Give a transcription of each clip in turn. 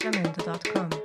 Jamendo.com.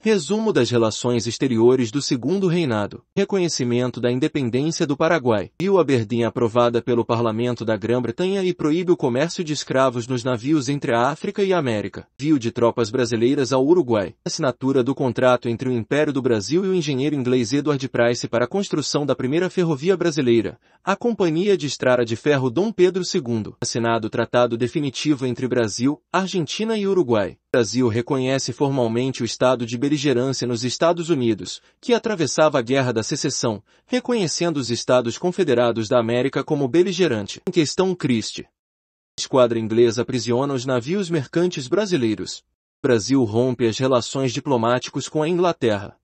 Resumo das relações exteriores do Segundo Reinado. Reconhecimento da independência do Paraguai. Rio Aberdeen aprovada pelo Parlamento da Grã-Bretanha e proíbe o comércio de escravos nos navios entre a África e a América. Envio de tropas brasileiras ao Uruguai. Assinatura do contrato entre o Império do Brasil e o engenheiro inglês Edward Price para a construção da primeira ferrovia brasileira, a Companhia de Estrada de Ferro Dom Pedro II. Assinado o tratado definitivo entre Brasil, Argentina e Uruguai. O Brasil reconhece formalmente o estado de beligerância nos Estados Unidos, que atravessava a Guerra da Secessão, reconhecendo os Estados Confederados da América como beligerante. Em questão Christie. Esquadra inglesa aprisiona os navios mercantes brasileiros. O Brasil rompe as relações diplomáticas com a Inglaterra.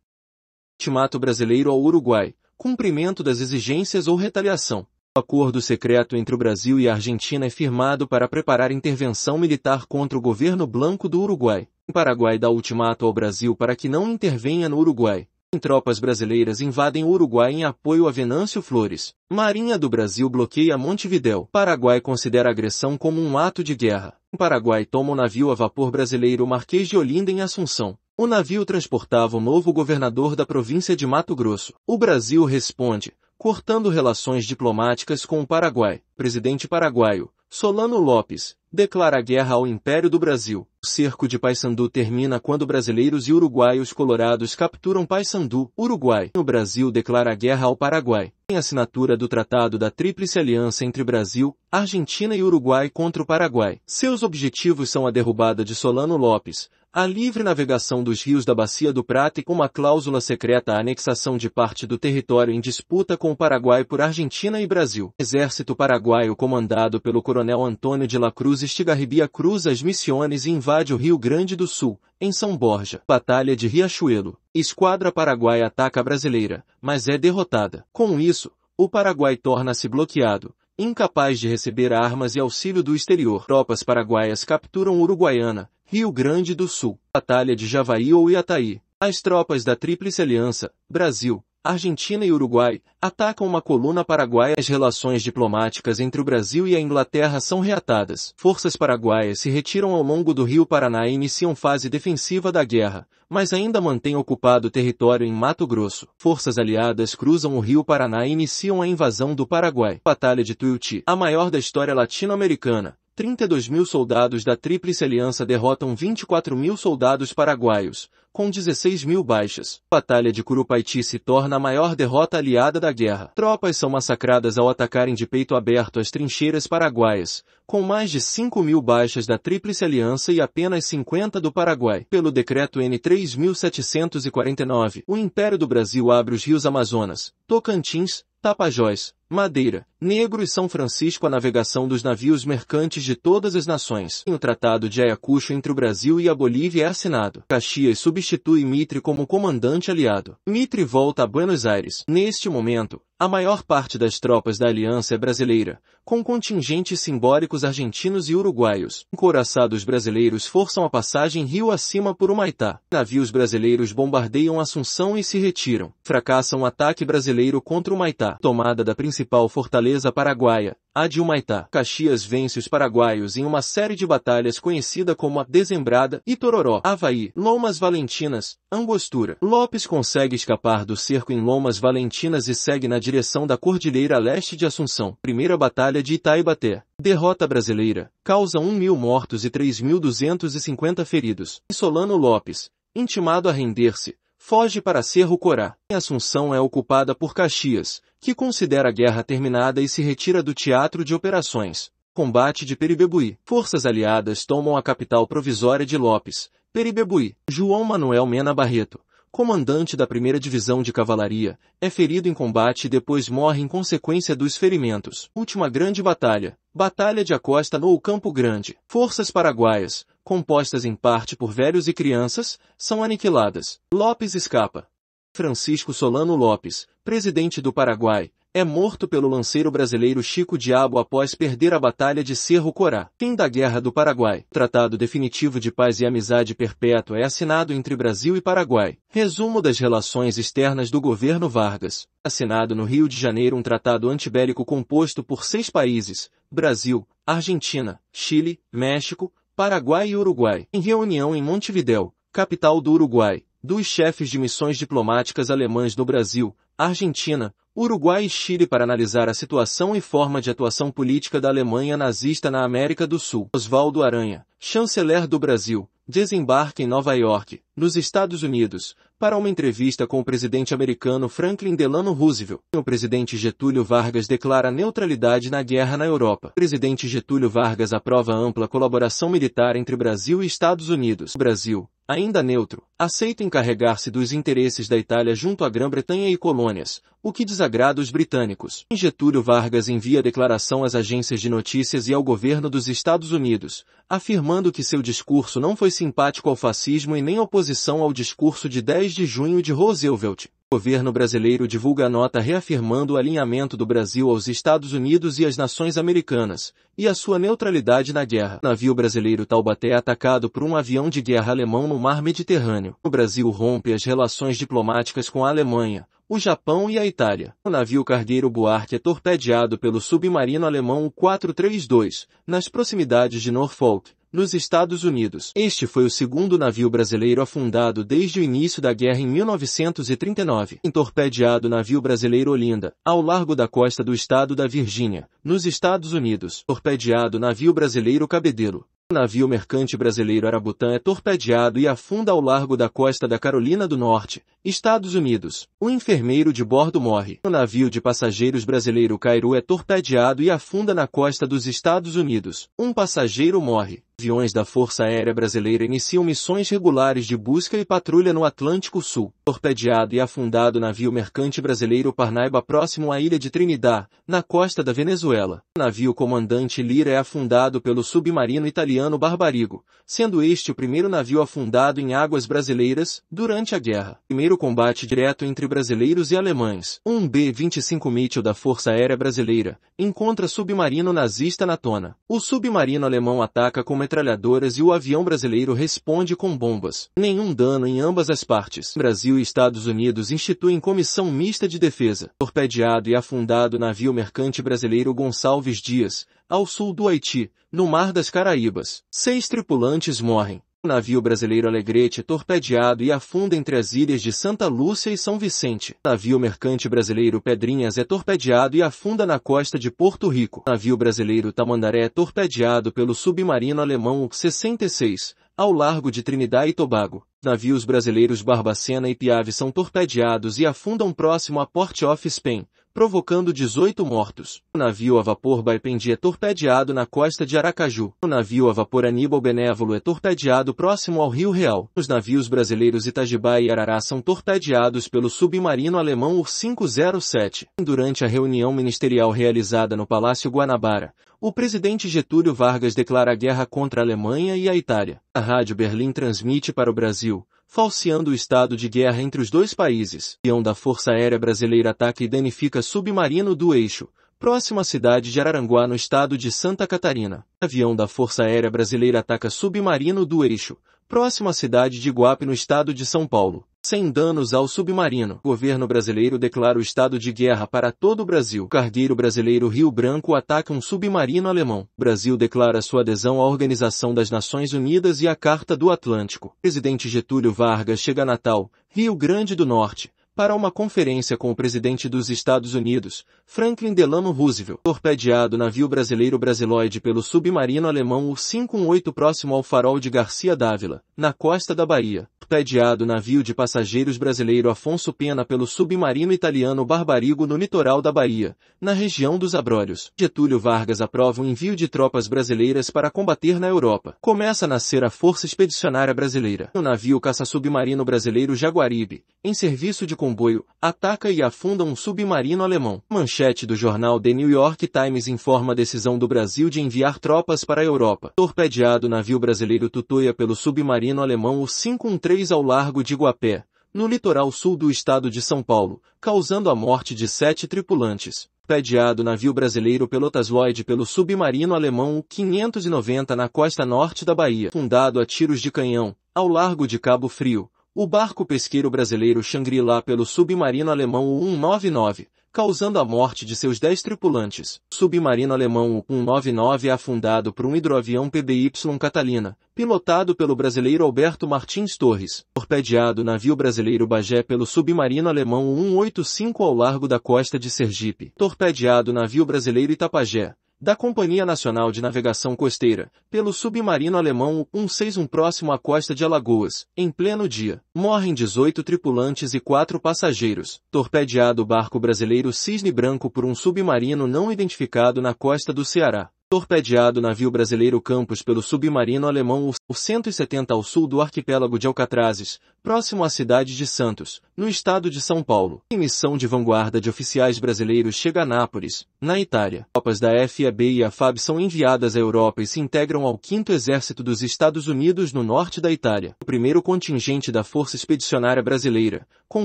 Ultimato brasileiro ao Uruguai. Cumprimento das exigências ou retaliação. O acordo secreto entre o Brasil e a Argentina é firmado para preparar intervenção militar contra o governo Blanco do Uruguai. O Paraguai dá ultimato ao Brasil para que não intervenha no Uruguai. Tropas brasileiras invadem o Uruguai em apoio a Venâncio Flores. Marinha do Brasil bloqueia Montevidéu. Paraguai considera a agressão como um ato de guerra. O Paraguai toma o navio a vapor brasileiro Marquês de Olinda em Assunção. O navio transportava o novo governador da província de Mato Grosso. O Brasil responde, cortando relações diplomáticas com o Paraguai. Presidente paraguaio, Solano Lopes, declara guerra ao Império do Brasil. O cerco de Paissandu termina quando brasileiros e uruguaios colorados capturam Paissandu, Uruguai. O Brasil declara guerra ao Paraguai. Em assinatura do Tratado da Tríplice Aliança entre Brasil, Argentina e Uruguai contra o Paraguai. Seus objetivos são a derrubada de Solano Lopes, a livre navegação dos rios da Bacia do Prata e uma cláusula secreta a anexação de parte do território em disputa com o Paraguai por Argentina e Brasil. Exército paraguaio comandado pelo coronel Antônio de la Cruz Estigarribia cruza as Missões e invade o Rio Grande do Sul, em São Borja. Batalha de Riachuelo. Esquadra paraguaia ataca a brasileira, mas é derrotada. Com isso, o Paraguai torna-se bloqueado, incapaz de receber armas e auxílio do exterior. Tropas paraguaias capturam Uruguaiana, Rio Grande do Sul. Batalha de Javaí ou Iataí. As tropas da Tríplice Aliança, Brasil, Argentina e Uruguai, atacam uma coluna paraguaia. As relações diplomáticas entre o Brasil e a Inglaterra são reatadas. Forças paraguaias se retiram ao longo do Rio Paraná e iniciam fase defensiva da guerra, mas ainda mantêm ocupado o território em Mato Grosso. Forças aliadas cruzam o Rio Paraná e iniciam a invasão do Paraguai. Batalha de Tuiuti, a maior da história latino-americana. 32 mil soldados da Tríplice Aliança derrotam 24 mil soldados paraguaios, com 16 mil baixas. Batalha de Curupaiti se torna a maior derrota aliada da guerra. Tropas são massacradas ao atacarem de peito aberto as trincheiras paraguaias, com mais de 5 mil baixas da Tríplice Aliança e apenas 50 do Paraguai. Pelo Decreto N. 3.749, o Império do Brasil abre os rios Amazonas, Tocantins, Tapajós, Madeira, Negro e São Francisco à navegação dos navios mercantes de todas as nações. O Tratado de Ayacucho entre o Brasil e a Bolívia é assinado. Caxias substitui Mitre como comandante aliado. Mitre volta a Buenos Aires. Neste momento, a maior parte das tropas da aliança é brasileira, com contingentes simbólicos argentinos e uruguaios. Encouraçados brasileiros forçam a passagem rio acima por Humaitá. Navios brasileiros bombardeiam Assunção e se retiram. Fracassa um ataque brasileiro contra Humaitá. Tomada da principal fortaleza paraguaia, a de Humaitá. Caxias vence os paraguaios em uma série de batalhas conhecida como a Dezembrada, Itororó, Avaí, Lomas Valentinas, Angostura. Lopes consegue escapar do cerco em Lomas Valentinas e segue na direção da Cordilheira a leste de Assunção. Primeira Batalha de Itaibaté. Derrota brasileira, causa 1.000 mortos e 3.250 feridos. Solano Lopes, intimado a render-se, foge para Cerro Corá. Assunção é ocupada por Caxias, que considera a guerra terminada e se retira do teatro de operações. Combate de Peribebuí. Forças aliadas tomam a capital provisória de Lopes, Peribebuí. João Manuel Mena Barreto, comandante da 1ª Divisão de Cavalaria, é ferido em combate e depois morre em consequência dos ferimentos. Última grande batalha. Batalha de Acosta no Campo Grande. Forças paraguaias, compostas em parte por velhos e crianças, são aniquiladas. Lopes escapa. Francisco Solano Lopes, presidente do Paraguai, é morto pelo lanceiro brasileiro Chico Diabo após perder a Batalha de Cerro Corá. Fim da Guerra do Paraguai. O Tratado Definitivo de Paz e Amizade Perpétua é assinado entre Brasil e Paraguai. Resumo das relações externas do governo Vargas. Assinado no Rio de Janeiro um tratado antibélico composto por 6 países, Brasil, Argentina, Chile, México, Paraguai e Uruguai. Em reunião em Montevidéu, capital do Uruguai, dos chefes de missões diplomáticas alemãs no Brasil, Argentina, Uruguai e Chile para analisar a situação e forma de atuação política da Alemanha nazista na América do Sul. Oswaldo Aranha, chanceler do Brasil, desembarca em Nova York, nos Estados Unidos, para uma entrevista com o presidente americano Franklin Delano Roosevelt. O presidente Getúlio Vargas declara neutralidade na guerra na Europa. O presidente Getúlio Vargas aprova ampla colaboração militar entre Brasil e Estados Unidos. O Brasil, ainda neutro, aceita encarregar-se dos interesses da Itália junto à Grã-Bretanha e colônias, o que desagrada os britânicos. Getúlio Vargas envia declaração às agências de notícias e ao governo dos Estados Unidos, afirmando que seu discurso não foi simpático ao fascismo e nem oposição ao discurso de 10 de junho de Roosevelt. O governo brasileiro divulga nota reafirmando o alinhamento do Brasil aos Estados Unidos e às nações americanas, e a sua neutralidade na guerra. O navio brasileiro Taubaté é atacado por um avião de guerra alemão no mar Mediterrâneo. O Brasil rompe as relações diplomáticas com a Alemanha, o Japão e a Itália. O navio cargueiro Buarque é torpedeado pelo submarino alemão U-432, nas proximidades de Norfolk, nos Estados Unidos. Este foi o segundo navio brasileiro afundado desde o início da guerra em 1939. Torpedeado navio brasileiro Olinda, ao largo da costa do estado da Virgínia, nos Estados Unidos. Torpedeado navio brasileiro Cabedelo. O navio mercante brasileiro Arabutã é torpedeado e afunda ao largo da costa da Carolina do Norte, Estados Unidos. O enfermeiro de bordo morre. O navio de passageiros brasileiro Cairu é torpedeado e afunda na costa dos Estados Unidos. Um passageiro morre. Aviões da Força Aérea Brasileira iniciam missões regulares de busca e patrulha no Atlântico Sul. Torpedeado e afundado navio mercante brasileiro Parnaíba próximo à ilha de Trinidad, na costa da Venezuela. O navio comandante Lira é afundado pelo submarino italiano Barbarigo, sendo este o primeiro navio afundado em águas brasileiras durante a guerra. Primeiro combate direto entre brasileiros e alemães. Um B-25 Mitchell da Força Aérea Brasileira encontra submarino nazista na Tona. O submarino alemão ataca com metralhadoras e o avião brasileiro responde com bombas. Nenhum dano em ambas as partes. Brasil e Estados Unidos instituem comissão mista de defesa. Torpedeado e afundado navio mercante brasileiro Gonçalves Dias, ao sul do Haiti, no Mar das Caraíbas. 6 tripulantes morrem. O navio brasileiro Alegrete é torpedeado e afunda entre as ilhas de Santa Lúcia e São Vicente. O navio mercante brasileiro Pedrinhas é torpedeado e afunda na costa de Porto Rico. O navio brasileiro Tamandaré é torpedeado pelo submarino alemão U-66, ao largo de Trinidad e Tobago. Navios brasileiros Barbacena e Piave são torpedeados e afundam próximo a Port-of-Spain, provocando 18 mortos. O navio a vapor Baipendi é torpedeado na costa de Aracaju. O navio a vapor Aníbal Benévolo é torpedeado próximo ao Rio Real. Os navios brasileiros Itajibá e Arará são torpedeados pelo submarino alemão UR-507. Durante a reunião ministerial realizada no Palácio Guanabara, o presidente Getúlio Vargas declara guerra contra a Alemanha e a Itália. A Rádio Berlim transmite para o Brasil, falseando o estado de guerra entre os dois países. Avião da Força Aérea Brasileira ataca e danifica submarino do Eixo, próximo à cidade de Araranguá no estado de Santa Catarina. Avião da Força Aérea Brasileira ataca submarino do Eixo, próximo à cidade de Iguape no estado de São Paulo. Sem danos ao submarino. O governo brasileiro declara o estado de guerra para todo o Brasil. O cargueiro brasileiro Rio Branco ataca um submarino alemão. O Brasil declara sua adesão à Organização das Nações Unidas e à Carta do Atlântico. O presidente Getúlio Vargas chega a Natal, Rio Grande do Norte, para uma conferência com o presidente dos Estados Unidos, Franklin Delano Roosevelt. Torpedeado navio brasileiro Brasiloide pelo submarino alemão U-518 próximo ao farol de Garcia Dávila, na costa da Bahia. Torpedeado navio de passageiros brasileiro Afonso Pena pelo submarino italiano Barbarigo no litoral da Bahia, na região dos Abrolhos. Getúlio Vargas aprova o envio de tropas brasileiras para combater na Europa. Começa a nascer a Força Expedicionária Brasileira. O navio caça-submarino brasileiro Jaguaribe, em serviço de comboio, ataca e afunda um submarino alemão. Manchete do jornal The New York Times informa a decisão do Brasil de enviar tropas para a Europa. Torpedeado navio brasileiro Tutoia pelo submarino alemão U-513 ao largo de Iguapé, no litoral sul do estado de São Paulo, causando a morte de 7 tripulantes. Torpedeado navio brasileiro Pelotas Lloyd pelo submarino alemão U-590 na costa norte da Bahia. Fundado a tiros de canhão, ao largo de Cabo Frio, o barco pesqueiro brasileiro Shangri-La pelo submarino alemão U-199, causando a morte de seus 10 tripulantes. O submarino alemão U-199 é afundado por um hidroavião PBY Catalina, pilotado pelo brasileiro Alberto Martins Torres. Torpedeado navio brasileiro Bagé pelo submarino alemão U-185 ao largo da costa de Sergipe. Torpedeado navio brasileiro Itapajé, da Companhia Nacional de Navegação Costeira, pelo submarino alemão U-161 próximo à costa de Alagoas, em pleno dia. Morrem 18 tripulantes e 4 passageiros. Torpedeado barco brasileiro Cisne Branco por um submarino não identificado na costa do Ceará. Torpedeado navio brasileiro Campos pelo submarino alemão U-170 ao sul do arquipélago de Alcatrazes, próximo à cidade de Santos, no estado de São Paulo. Em missão de vanguarda de oficiais brasileiros chega a Nápoles, na Itália. Tropas da FAB e a FAB são enviadas à Europa e se integram ao 5º Exército dos Estados Unidos no norte da Itália. O primeiro contingente da Força Expedicionária Brasileira, com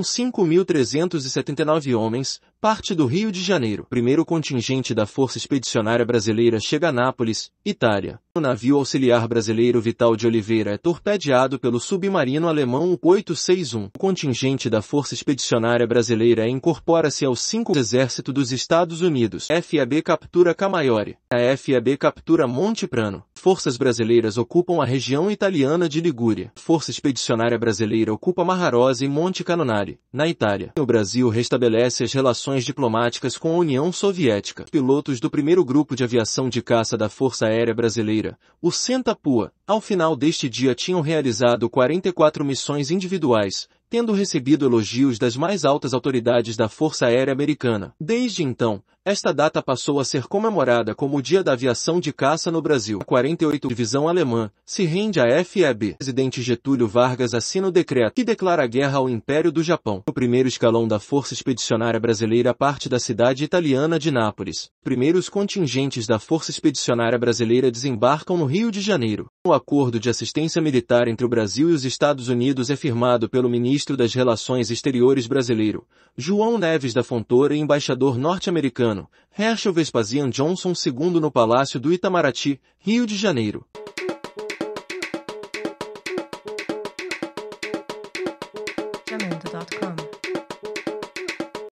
5.379 homens, parte do Rio de Janeiro. O primeiro contingente da Força Expedicionária Brasileira chega a Nápoles, Itália. O navio auxiliar brasileiro Vital de Oliveira é torpedeado pelo submarino alemão U-861. O contingente da Força Expedicionária Brasileira incorpora-se ao 5º Exército dos Estados Unidos. FAB captura Camaiore. A FAB captura Monte Prano. Forças brasileiras ocupam a região italiana de Ligúria. Força Expedicionária Brasileira ocupa Maharosa e Monte Canonari, na Itália. O Brasil restabelece as relações diplomáticas com a União Soviética. Pilotos do primeiro grupo de aviação de caça da Força Aérea Brasileira, o Senta-Pua, ao final deste dia tinham realizado 44 missões individuais, tendo recebido elogios das mais altas autoridades da Força Aérea Americana. Desde então, esta data passou a ser comemorada como o Dia da Aviação de Caça no Brasil. A 48ª Divisão Alemã se rende à FAB. O presidente Getúlio Vargas assina o decreto que declara guerra ao Império do Japão. O primeiro escalão da Força Expedicionária Brasileira parte da cidade italiana de Nápoles. Primeiros contingentes da Força Expedicionária Brasileira desembarcam no Rio de Janeiro. O acordo de assistência militar entre o Brasil e os Estados Unidos é firmado pelo ministro das Relações Exteriores brasileiro, João Neves da Fontoura, e embaixador norte-americano, Herschel Vespasian Johnson II no Palácio do Itamaraty, Rio de Janeiro.